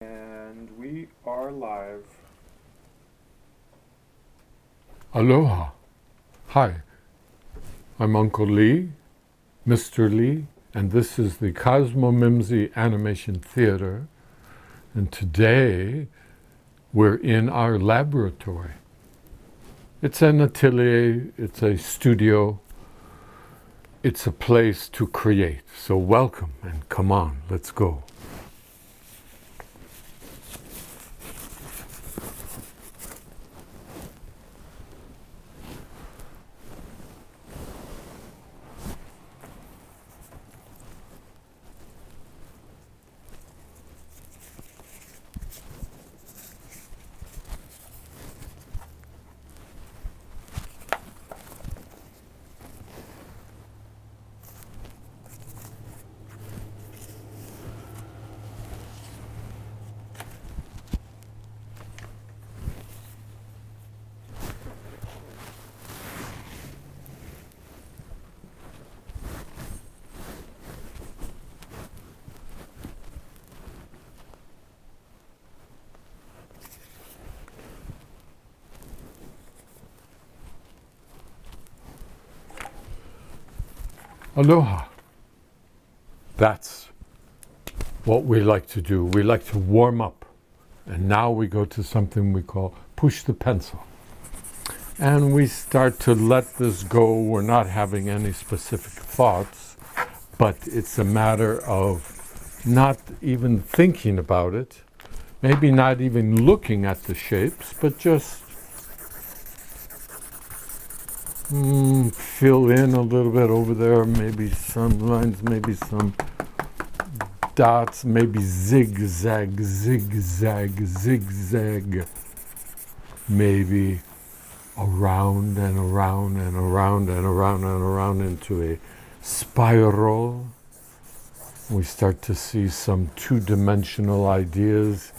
And we are live. Aloha. Hi, I'm Uncle Lee, Mr. Lee, and this is the Kozmo Mimzi Animation Theater. And today we're in our laboratory. It's an atelier, it's a studio, it's a place to create. So welcome and come on, let's go. Aloha. That's what we like to do. We like to warm up. And now we go to something we call push the pencil. And we start to let this go. We're not having any specific thoughts, but it's a matter of not even thinking about it, maybe not even looking at the shapes, but just fill in a little bit over there, maybe some lines, maybe some dots, maybe zigzag, zigzag, zigzag, maybe around and around and around and around and around into a spiral. We start to see some two-dimensional ideas,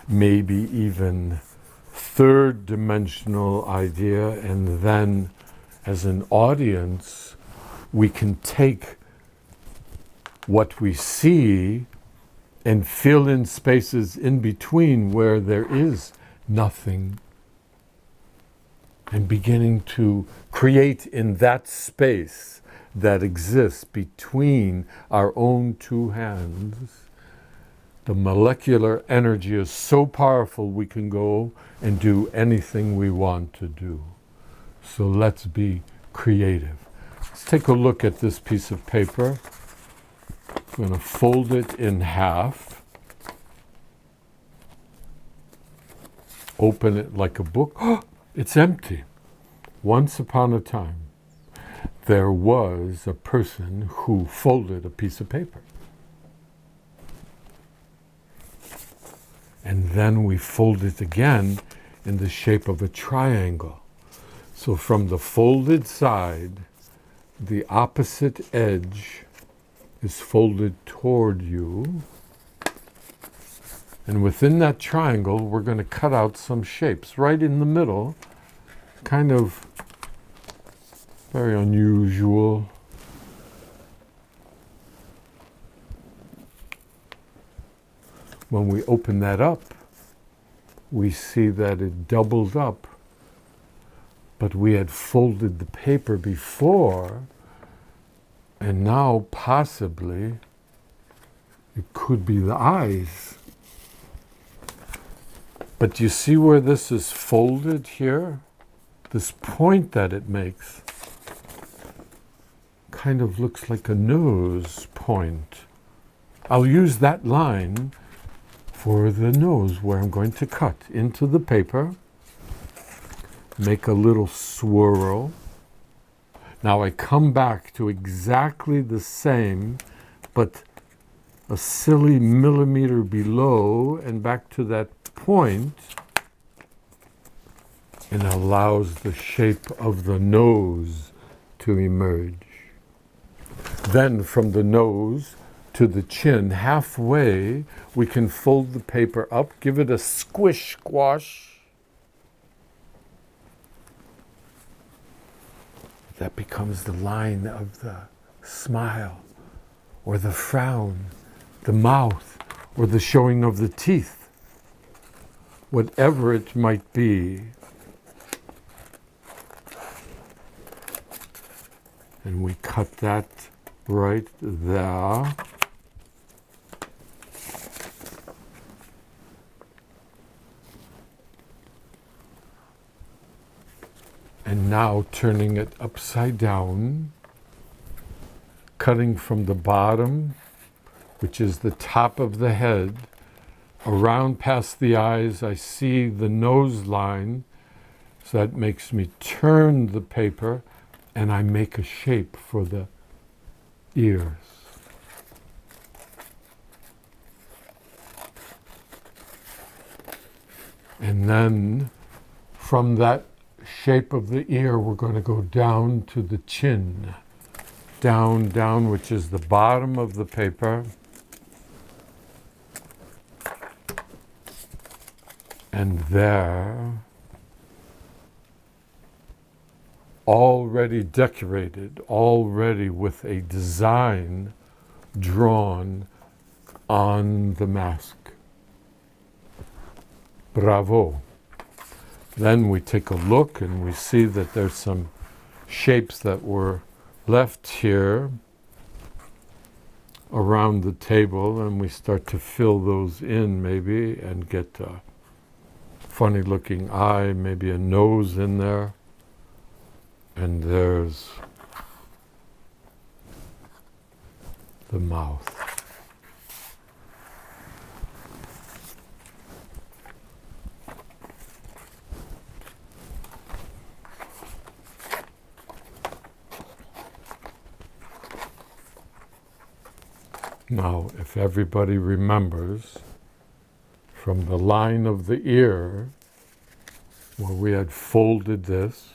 maybe even third-dimensional idea, and then as an audience, we can take what we see and fill in spaces in between where there is nothing, and beginning to create in that space that exists between our own two hands. The molecular energy is so powerful we can go and do anything we want to do. So let's be creative. Let's take a look at this piece of paper. I'm going to fold it in half. Open it like a book. Oh, it's empty. Once upon a time, there was a person who folded a piece of paper. And then we fold it again in the shape of a triangle. So from the folded side, the opposite edge is folded toward you. And within that triangle, we're going to cut out some shapes right in the middle, kind of very unusual. When we open that up, we see that it doubled up, but we had folded the paper before, and now possibly it could be the eyes. But you see where this is folded here? This point that it makes kind of looks like a nose point. I'll use that line for the nose where I'm going to cut into the paper, make a little swirl. Now I come back to exactly the same, but a silly millimeter below, and back to that point, and allows the shape of the nose to emerge. Then from the nose to the chin, halfway, we can fold the paper up, give it a squish squash. That becomes the line of the smile, or the frown, the mouth, or the showing of the teeth, whatever it might be. And we cut that right there. And now turning it upside down, cutting from the bottom, which is the top of the head, around past the eyes. I see the nose line, so that makes me turn the paper, and I make a shape for the ears. And then from that shape of the ear, we're going to go down to the chin. Down, down, which is the bottom of the paper. And there, already decorated, already with a design drawn on the mask. Bravo. Then we take a look and we see that there's some shapes that were left here around the table, and we start to fill those in maybe and get a funny looking eye, maybe a nose in there. And there's the mouth. Now, if everybody remembers, from the line of the ear, where we had folded this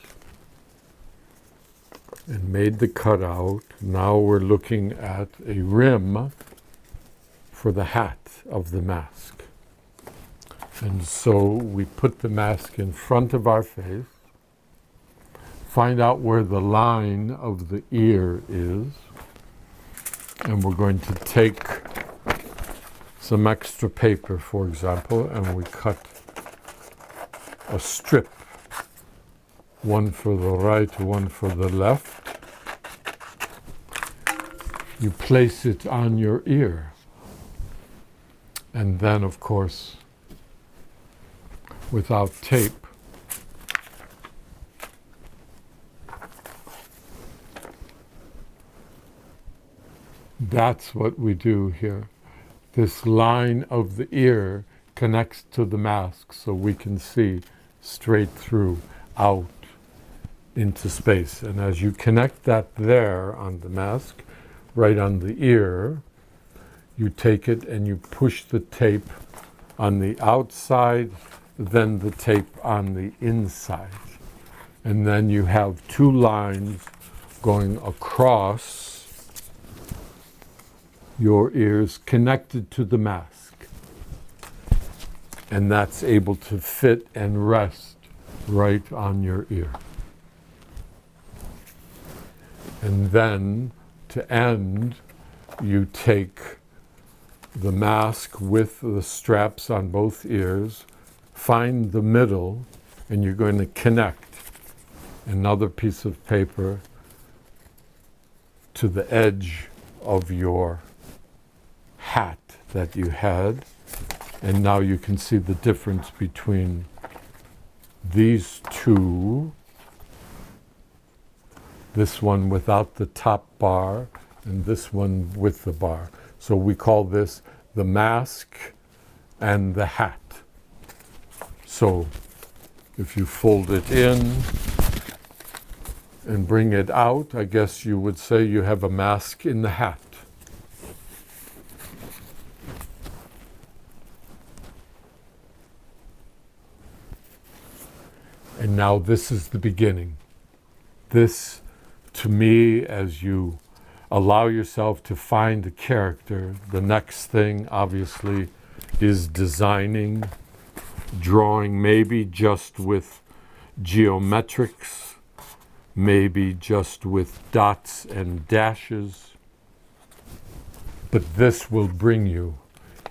and made the cutout, now we're looking at a rim for the hat of the mask. And so we put the mask in front of our face, find out where the line of the ear is, and we're going to take some extra paper, for example, and we cut a strip, one for the right, one for the left. You place it on your ear. And then, of course, without tape, that's what we do here. This line of the ear connects to the mask so we can see straight through, out into space. And as you connect that there on the mask, right on the ear, you take it and you push the tape on the outside, then the tape on the inside. And then you have two lines going across your ears connected to the mask. And that's able to fit and rest right on your ear. And then, to end, you take the mask with the straps on both ears, find the middle, and you're going to connect another piece of paper to the edge of your hat that you had. And now you can see the difference between these two, this one without the top bar and this one with the bar. So we call this the mask and the hat. So if you fold it in and bring it out, I guess you would say you have a mask in the hat. And now this is the beginning. This, to me, as you allow yourself to find a character, the next thing, obviously, is designing, drawing, maybe just with geometrics, maybe just with dots and dashes. But this will bring you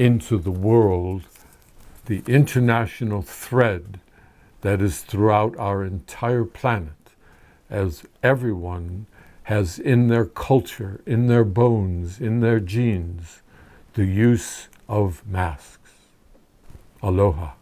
into the world the international thread that is throughout our entire planet, as everyone has in their culture, in their bones, in their genes, the use of masks. Aloha.